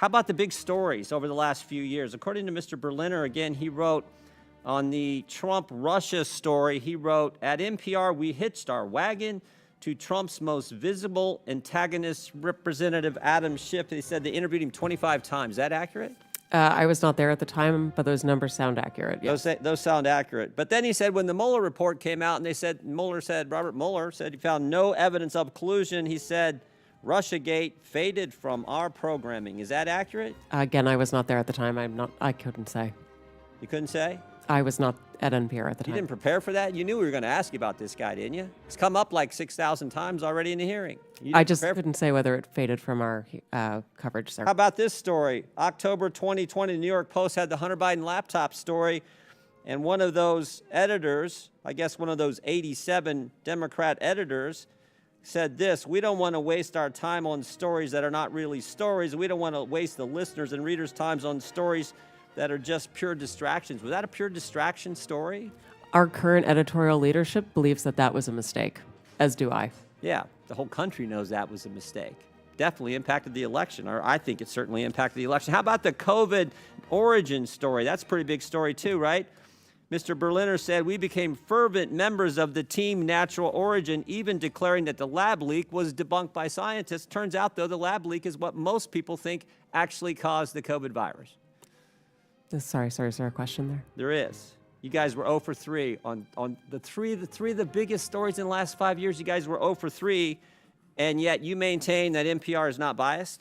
How about the big stories over the last few years? According to Mr. Berliner, again, he wrote on the Trump-Russia story, he wrote, at NPR, we hitched our wagon to Trump's most visible antagonist, Representative Adam Schiff. He said they interviewed him 25 times. Is that accurate? I was not there at the time, but those numbers sound accurate. Yes. Those sound accurate. But then he said when the Mueller report came out and Robert Mueller said he found no evidence of collusion, he said Russiagate faded from our programming. Is that accurate? Again, I was not there at the time. I couldn't say. You couldn't say? I was not at NPR at the time. You didn't prepare for that? You knew we were going to ask you about this guy, didn't you? It's come up like 6,000 times already in the hearing. I just couldn't say whether it faded from our coverage, sir. How about this story? October 2020, the New York Post had the Hunter Biden laptop story, and one of those editors, I guess one of those 87 Democrat editors, said this: we don't want to waste our time on stories that are not really stories. We don't want to waste the listeners' and readers' times on stories that are just pure distractions. Was that a pure distraction story? Our current editorial leadership believes that that was a mistake, as do I. Yeah, the whole country knows that was a mistake. Definitely impacted the election, or I think it certainly impacted the election. How about the COVID origin story? That's a pretty big story too, right? Mr. Berliner said, we became fervent members of the team Natural Origin, even declaring that the lab leak was debunked by scientists. Turns out, though, the lab leak is what most people think actually caused the COVID virus. Sorry, is there a question there? There is. You guys were 0 for 3 on the three of the biggest stories in the last 5 years. You guys were 0 for 3, and yet you maintain that NPR is not biased?